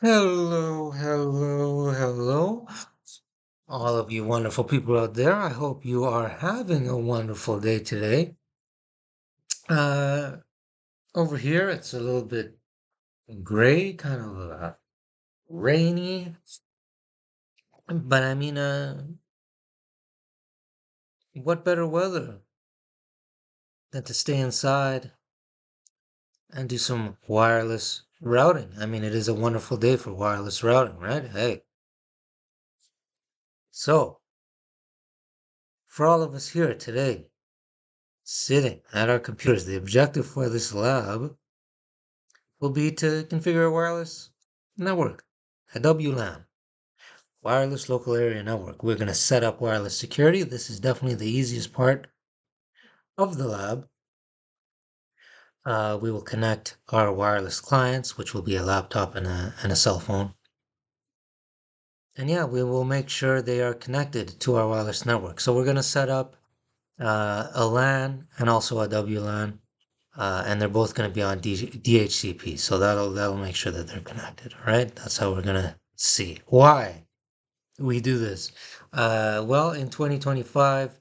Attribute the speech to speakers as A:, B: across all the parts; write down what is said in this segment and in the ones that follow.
A: Hello, hello, hello, all of you wonderful people out there. I hope you are having a wonderful day today. Uh, Over here, it's a little bit gray, kind of rainy, but I mean, what better weather than to stay inside and do some wireless routing? I mean, it is a wonderful day for wireless routing, right? Hey, so for all of us here today, sitting at our computers, the objective for this lab will be to configure a wireless network, a WLAN, wireless local area network. We're going to set up wireless security. This is definitely the easiest part of the lab. We will connect our wireless clients, which will be a laptop and a cell phone. And yeah, we will make sure they are connected to our wireless network. So we're going to set up a LAN and also a WLAN. And they're both going to be on DHCP, so that'll make sure that they're connected. All right, that's how we're gonna see why we do this. Well, in 2025,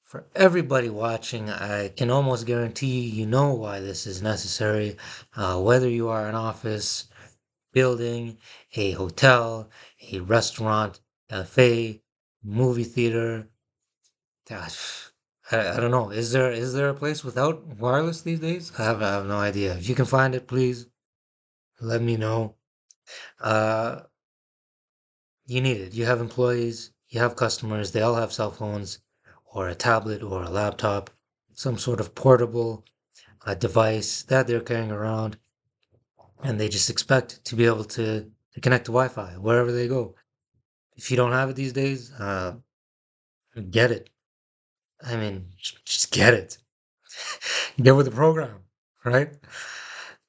A: for everybody watching, I can almost guarantee you know why this is necessary. Whether you are an office, building, a hotel, a restaurant, cafe, movie theater. Gosh, I don't know. Is there a place without wireless these days? I have no idea. If you can find it, please let me know. Uh, you need it. You have employees, you have customers, they all have cell phones or a tablet or a laptop, some sort of portable device that they're carrying around, and they just expect to be able to connect to Wi-Fi wherever they go. If you don't have it these days, get it. I mean, just get it. Get with the program, right?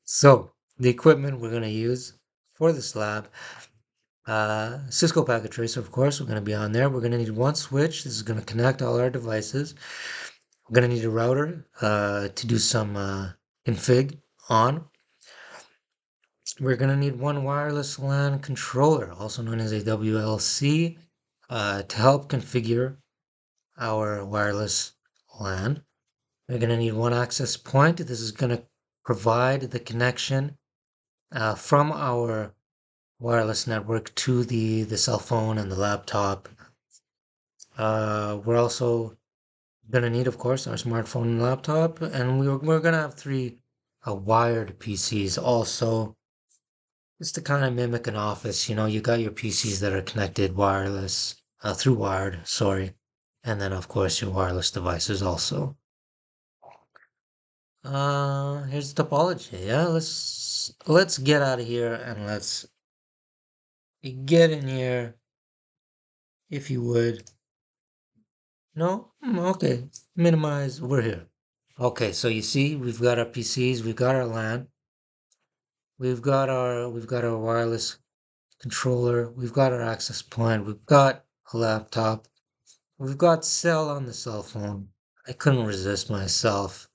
A: So the equipment we're going to use for this lab, Cisco packet tracer, of course, we're going to be on there. We're going to need one switch. This is going to connect all our devices. We're going to need a router to do some config on. We're going to need one wireless LAN controller, also known as a WLC, to help configure our wireless LAN. We're going to need one access point. This is going to provide the connection from our wireless network to the cell phone and the laptop. We're also gonna need, of course, our smartphone and laptop, and we're gonna have three wired PCs also. Just to kind of mimic an office, you got your PCs that are connected wireless through wired, sorry, and then of course your wireless devices also. Here's the topology. Yeah, let's get out of here and let's get in here, if you would. No? Okay. Minimize. We're here. Okay, so you see, we've got our PCs, we've got our LAN, we've got our wireless controller, we've got our access point, we've got a laptop, we've got cell on the cell phone. I couldn't resist myself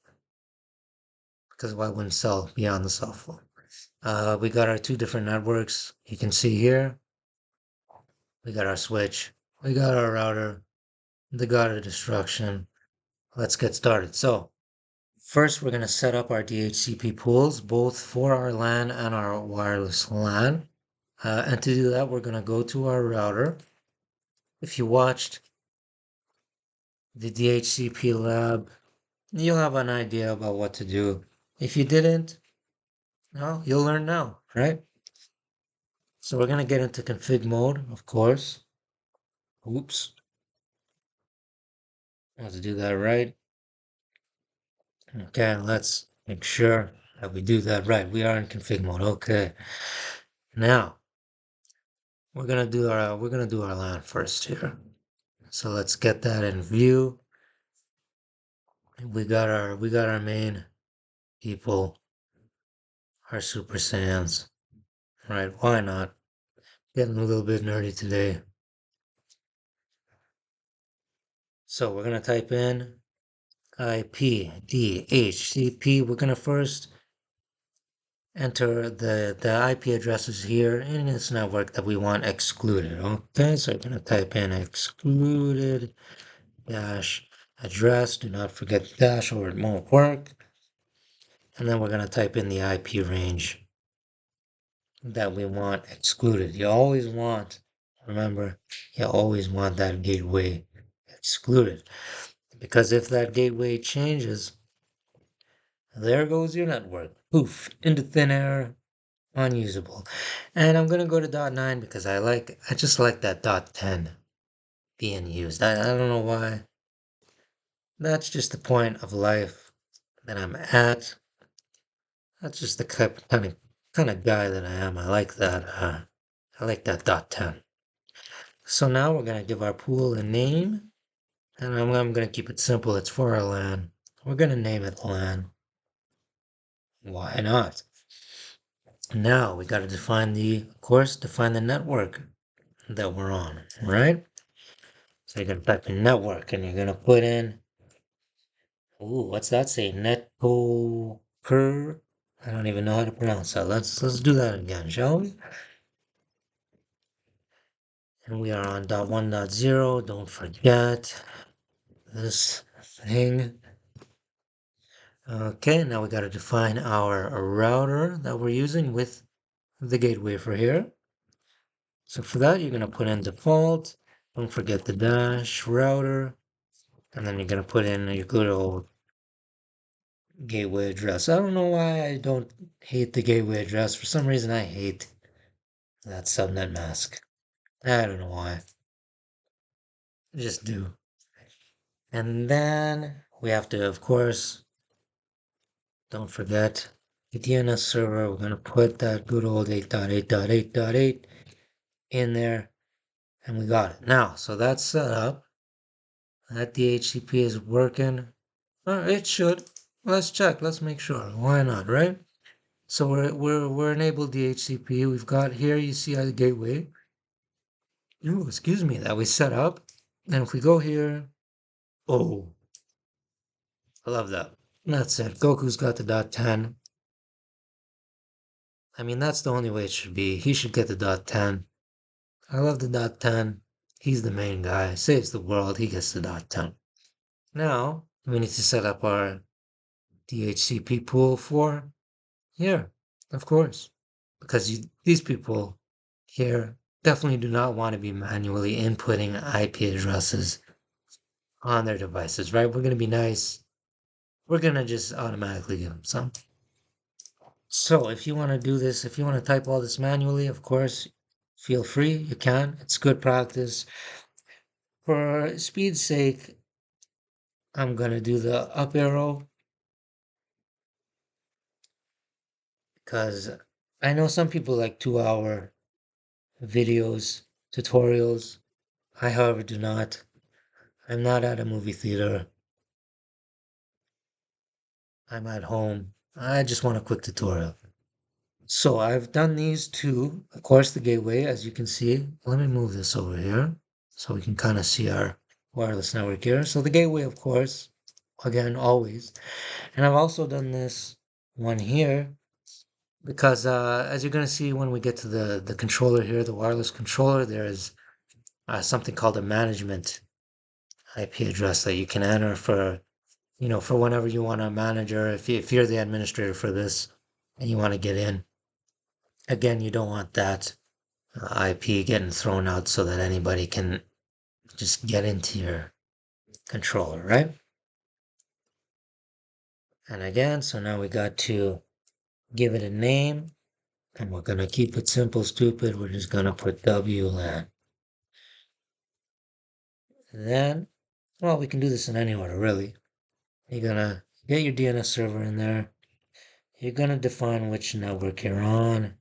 A: because why wouldn't cell be on the cell phone? We got our two different networks. You can see here, we got our switch, we got our router, the got our destruction. Let's get started. So, first, we're going to set up our DHCP pools, both for our LAN and our wireless LAN. And to do that, we're going to go to our router. If you watched the DHCP lab, you'll have an idea about what to do. If you didn't, well, you'll learn now, right? So we're going to get into config mode, of course. Oops. I have to do that right. Okay, let's make sure that we do that right. We are in config mode. Okay. Now, we're gonna do our LAN first here. So let's get that in view. We got our main people, our Super Saiyans. Right, why not? Getting a little bit nerdy today. So we're gonna type in IP DHCP. We're gonna first enter the IP addresses here in this network that we want excluded. Okay, so you're gonna type in excluded dash address. Do not forget the dash or it won't work. And then we're gonna type in the IP range that we want excluded. You always want, remember, you always want that gateway excluded. Because if that gateway changes, there goes your network. Poof, into thin air, unusable. And I'm gonna go to .9 because I just like that .10 being used. I don't know why. That's just the point of life that I'm at. That's just the kind of guy that I am. I like that .10. So now we're gonna give our pool a name, and I'm gonna keep it simple. It's for our LAN. We're gonna name it LAN. Why not? Now we gotta of course, define the network that we're on, right? So you're gonna type in network and you're gonna put in, ooh, what's that say? Netcur? I don't even know how to pronounce that. Let's do that again, shall we? And we are on .1.0. Don't forget this thing. Okay, now we gotta define our router that we're using with the gateway for here. So for that, you're gonna put in default. Don't forget the dash router. And then you're gonna put in your good old gateway address. I don't know why I don't hate the gateway address. For some reason, I hate that subnet mask. I don't know why. I just do. And then we have to, of course, don't forget the DNS server. We're going to put that good old 8.8.8.8 in there. And we got it. Now, so that's set up. That DHCP is working. It should. Let's check. Let's make sure. Why not, right? So we're enabled DHCP. We've got here, you see our gateway. Ooh, excuse me, that we set up. And if we go here, oh, I love that. That's it. Goku's got the .10. I mean, that's the only way it should be. He should get the .10. I love the .10. He's the main guy. Saves the world. He gets the .10. Now, we need to set up our DHCP pool for here, of course. Because these people here definitely do not want to be manually inputting IP addresses on their devices, right? We're going to be nice. We're going to just automatically give them some. So if you want to do this, if you want to type all this manually, of course, feel free. You can. It's good practice. For speed's sake, I'm going to do the up arrow because I know some people like 2-hour videos, tutorials. I, however, do not. I'm not at a movie theater. I'm at home. I just want a quick tutorial. So I've done these two. Of course, the gateway, as you can see. Let me move this over here so we can kind of see our wireless network here. So the gateway, of course, again, always. And I've also done this one here because as you're going to see when we get to the controller here, the wireless controller, there is something called a management IP address that you can enter for, for whenever you want a manager, if you're the administrator for this and you want to get in. Again, you don't want that IP getting thrown out so that anybody can just get into your controller, right? And again, so now we got to give it a name, and we're gonna keep it simple, stupid. We're just gonna put WLAN. Then, well, we can do this in any order, really. You're gonna get your DNS server in there. You're gonna define which network you're on.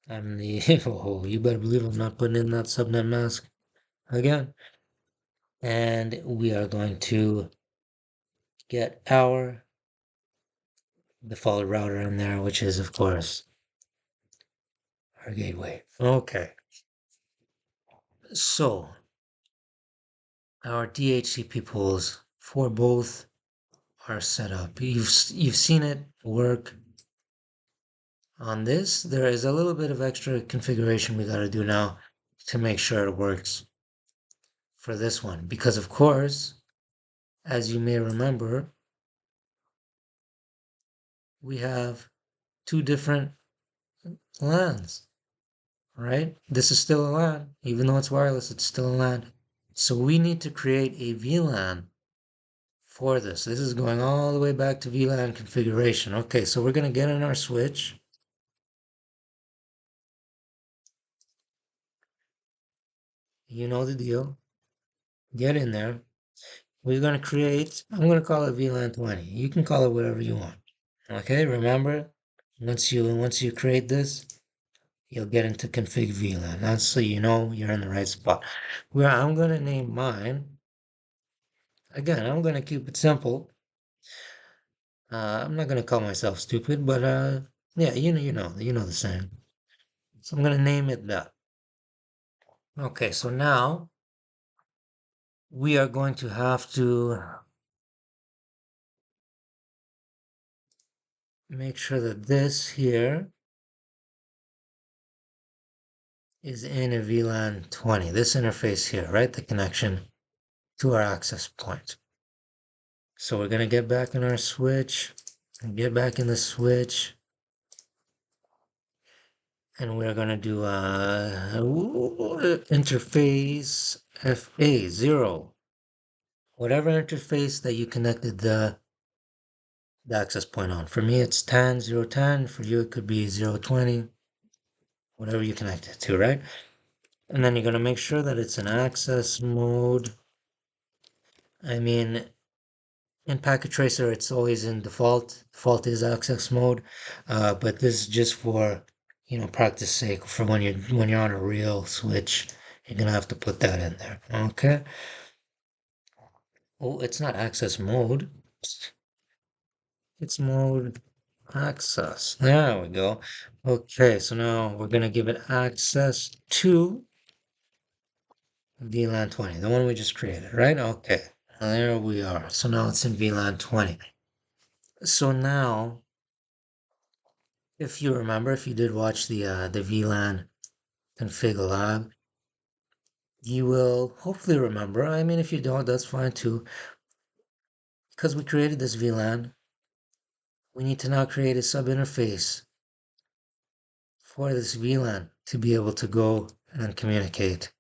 A: I'm the, oh, you better believe I'm not putting in that subnet mask again. And we are going to get our default router in there, which is, of course, our gateway. Okay. So, our DHCP pools for both are set up. You've seen it work On this, there is a little bit of extra configuration we got to do now to make sure it works for this one. Because of course, as you may remember, we have two different LANs, right? This is still a LAN. Even though it's wireless, it's still a LAN. So we need to create a VLAN for this. This is going all the way back to VLAN configuration. Okay, so we're going to get in our switch. You know the deal. Get in there. We're going to create, I'm going to call it VLAN 20. You can call it whatever you want. Okay, remember, once you create this, you'll get into config VLAN. That's so you know you're in the right spot. Where I'm going to name mine, again, I'm going to keep it simple. I'm not going to call myself stupid, but yeah, you know the saying. So I'm going to name it that. Okay, so now we are going to have to make sure that this here is in a VLAN 20, this interface here, right? The connection to our access point. So we're going to get back in our switch and get back in the switch. And we're going to do interface FA0. Whatever interface that you connected the access point on. For me, it's 10, 010. For you, it could be 020. Whatever you connect it to, right? And then you're going to make sure that it's an access mode. I mean, in Packet Tracer, it's always in default. Default is access mode, but this is just for, practice sake. For when you're on a real switch, you're gonna have to put that in there. Okay. Oh, it's not access mode. It's mode access. There we go. Okay, so now we're gonna give it access to VLAN 20, the one we just created, right? Okay, there we are. So now it's in VLAN 20. So now, if you remember, if you did watch the VLAN config lab, you will hopefully remember. I mean, if you don't, that's fine too. Because we created this VLAN, we need to now create a sub interface for this VLAN to be able to go and communicate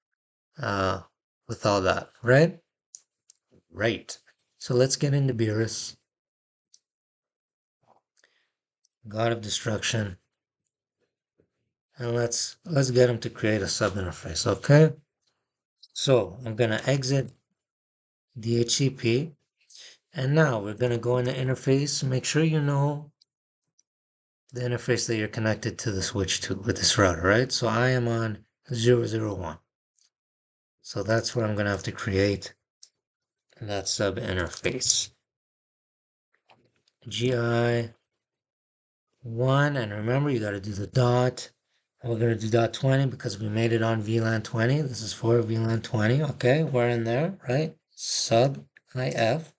A: with all that, right? Right. So let's get into Beerus, God of Destruction, and let's get him to create a sub interface, okay? So I'm gonna exit DHCP, and now we're gonna go into interface. Make sure you know the interface that you're connected to the switch to with this router, right? So I am on 001. So that's where I'm gonna have to create that sub interface. GI1, and remember you gotta do the dot. And we're gonna do dot 20 because we made it on VLAN 20. This is for VLAN 20. Okay, we're in there, right? Sub IF.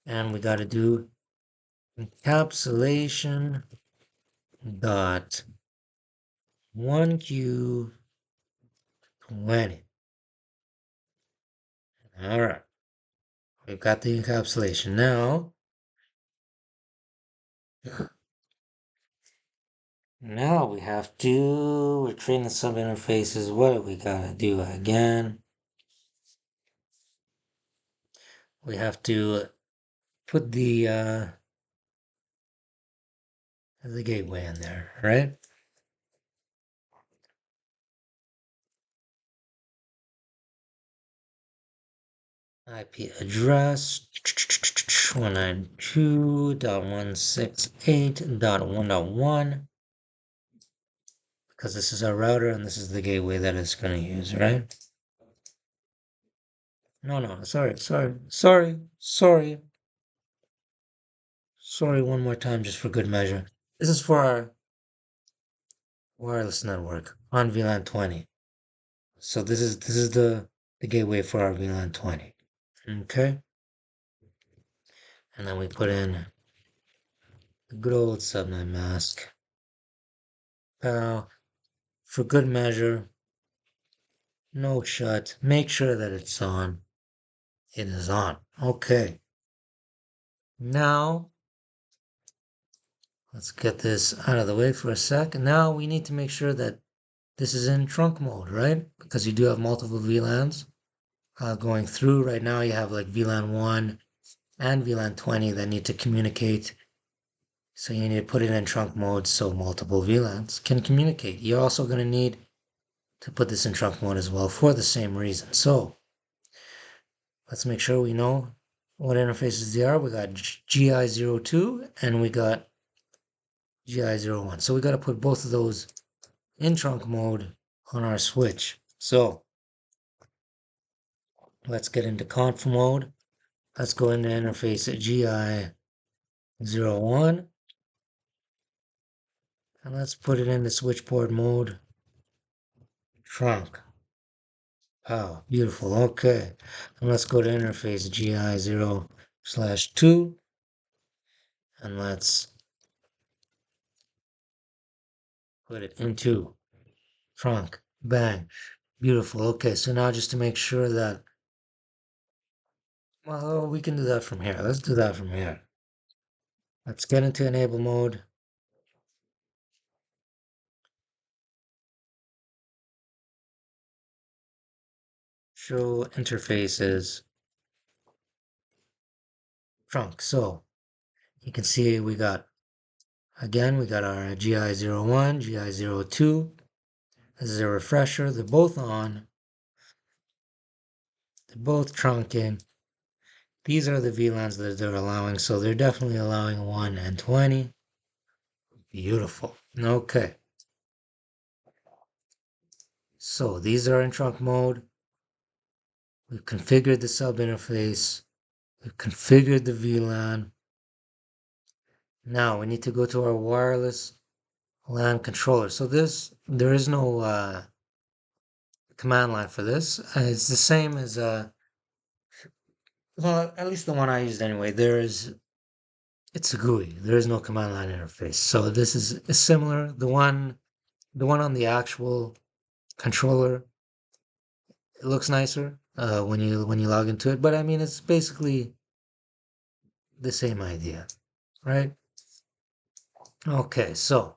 A: And we gotta do encapsulation dot 1Q20. All right, we've got the encapsulation now. Now we have to, we're creating the sub interfaces. What do we gotta do again? We have to put the gateway in there, right? IP address 192.168.1.1 because this is our router and this is the gateway that it's going to use, right? No, sorry. Sorry, one more time just for good measure. This is for our wireless network on VLAN 20. So this is the gateway for our VLAN 20. Okay? And then we put in the good old subnet mask. For good measure, no shut. Make sure that it's on. It is on. Okay. Now, let's get this out of the way for a sec. Now we need to make sure that this is in trunk mode, right? Because you do have multiple VLANs going through. Right now you have like VLAN 1 and VLAN 20 that need to communicate. So you need to put it in trunk mode so multiple VLANs can communicate. You're also going to need to put this in trunk mode as well for the same reason. So let's make sure we know what interfaces they are. We got GI02 and we got GI01. So we got to put both of those in trunk mode on our switch. So let's get into conf mode. Let's go into interface at GI01 and let's put it into switchboard mode, trunk. Oh, beautiful. Okay. And let's go to interface GI0/2 and let's put it into trunk. Bang. Beautiful. Okay, so now just to make sure that, well, we can do that from here. Let's do that from here. Let's get into enable mode. Show interfaces trunk. So you can see we got, again, we got our GI01, GI02. This is a refresher. They're both on. They're both trunking. These are the VLANs that they're allowing, so they're definitely allowing 1 and 20. Beautiful. Okay. So these are in trunk mode. We've configured the sub interface. We've configured the VLAN. Now we need to go to our wireless LAN controller. So there is no command line for this. It's the same as, well, at least the one I used anyway. It's a GUI. There is no command line interface. So this is similar. The one on the actual controller, it looks nicer when you log into it, but I mean it's basically the same idea, right? Okay, so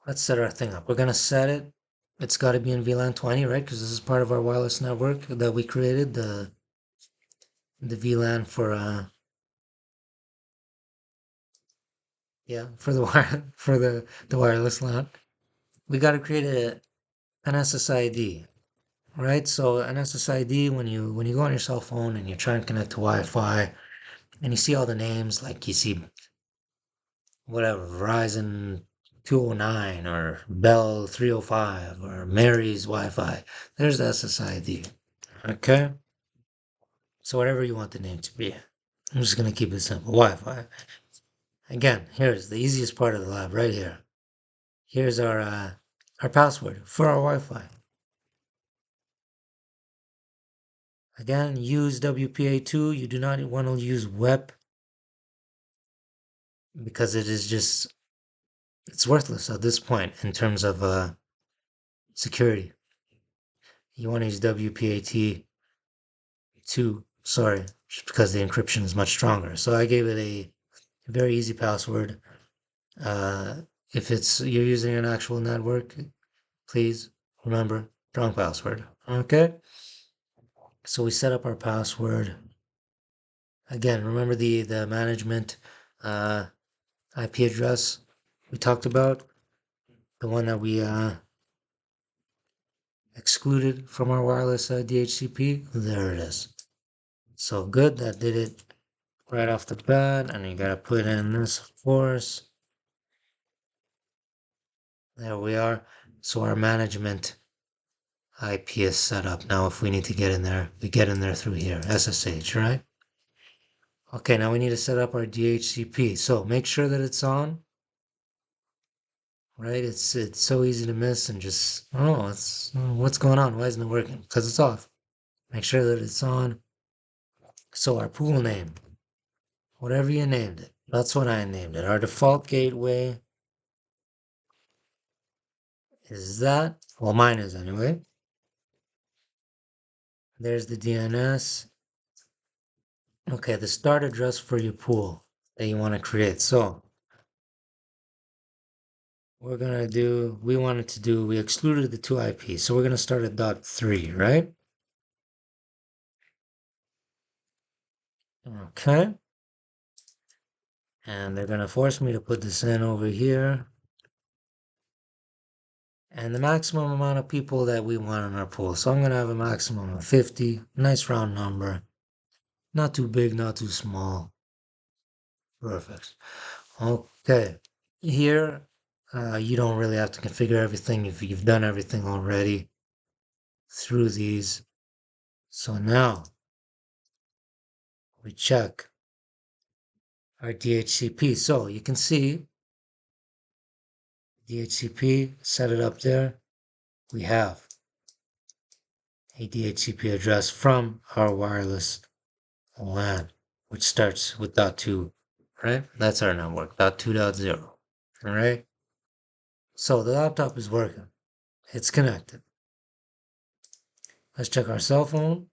A: let's set our thing up. We're gonna set it. It's got to be in VLAN 20, right? Because this is part of our wireless network that we created, the VLAN for yeah, for the wire for the wireless LAN. We got to create an SSID, right? So an SSID, when you go on your cell phone and you're trying to connect to Wi-Fi and you see all the names, like you see whatever, Verizon 209 or Bell 305 or Mary's Wi-Fi, there's the SSID. Okay? So whatever you want the name to be. I'm just gonna keep it simple. Wi-Fi. Again, here's the easiest part of the lab right here. Here's our password for our Wi-Fi. Again, use WPA2. You do not want to use WEP because it's worthless at this point in terms of security. You want to use WPAT2, sorry, just because the encryption is much stronger. So I gave it a very easy password. If you're using an actual network, please remember strong password. Okay. So we set up our password. Again, remember the management IP address we talked about, the one that we excluded from our wireless DHCP. There it is. So good, that did it right off the bat, and you gotta put in this, of course. There we are. So our management IP is set up. Now if we need to get in there, we get in there through here, SSH, right? Okay, now we need to set up our DHCP. So make sure that it's on, right? It's so easy to miss and just, oh, what's going on? Why isn't it working? Because it's off. Make sure that it's on. So our pool name, whatever you named it, that's what I named it. Our default gateway is that, well, mine is anyway. There's the DNS. Okay, the start address for your pool that you want to create. So we're gonna do, we excluded the two IPs. So we're gonna start at .3, right? Okay. And they're gonna force me to put this in over here. And the maximum amount of people that we want in our pool. So I'm gonna have a maximum of 50, nice round number. Not too big, not too small. Perfect. Okay. Here, you don't really have to configure everything if you've done everything already through these. So now we check our DHCP. So you can see DHCP, set it up there. We have a DHCP address from our wireless LAN, which starts with .2, right? That's our network, .2.0, all right? So the laptop is working. It's connected. Let's check our cell phone.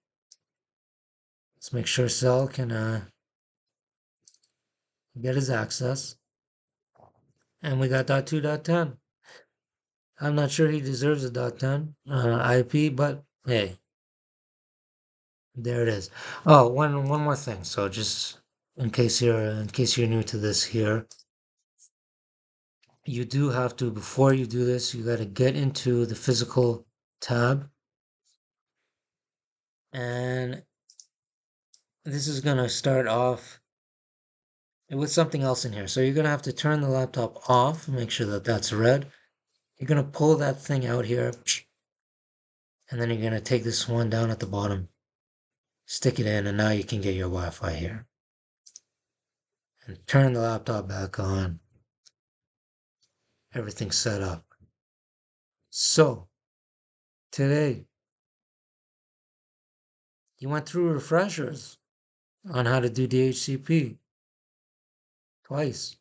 A: Let's make sure Cell can get his access. And we got .2.10. I'm not sure he deserves a .10 IP, but hey, there it is. Oh, one more thing. So just in case you're new to this here, you do have to, before you do this, you got to get into the physical tab, and this is gonna start off with something else in here. So you're gonna have to turn the laptop off, make sure that that's red. You're gonna pull that thing out here, and then you're gonna take this one down at the bottom, stick it in, and now you can get your Wi-Fi here. And turn the laptop back on. Everything's set up. So today you went through refreshers on how to do DHCP twice.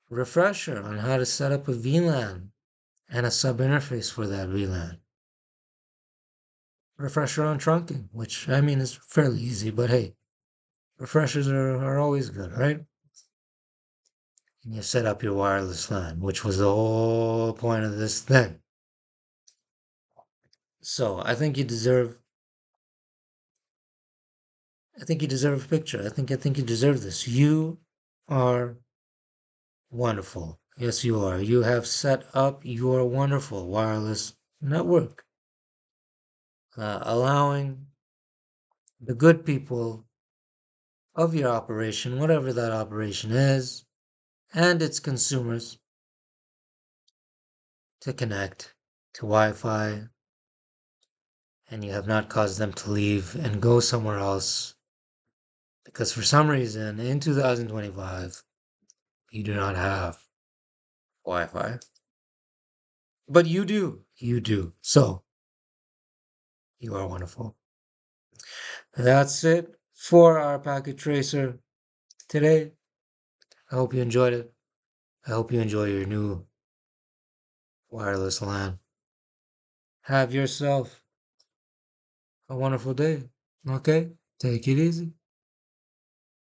A: Refresher on how to set up a VLAN and a sub interface for that VLAN. Refresher on trunking, which I mean is fairly easy, but hey, refreshers are always good, right? And you set up your wireless LAN, which was the whole point of this thing. So I think you deserve a picture. I think you deserve this. You are wonderful. Yes, you are. You have set up your wonderful wireless network, allowing the good people of your operation, whatever that operation is, and its consumers to connect to Wi-Fi, and you have not caused them to leave and go somewhere else because for some reason in 2025 you do not have Wi-Fi. But you do. You do. So you are wonderful. That's it for our packet tracer today. I hope you enjoyed it. I hope you enjoy your new wireless LAN. Have yourself a wonderful day. Okay? Take it easy.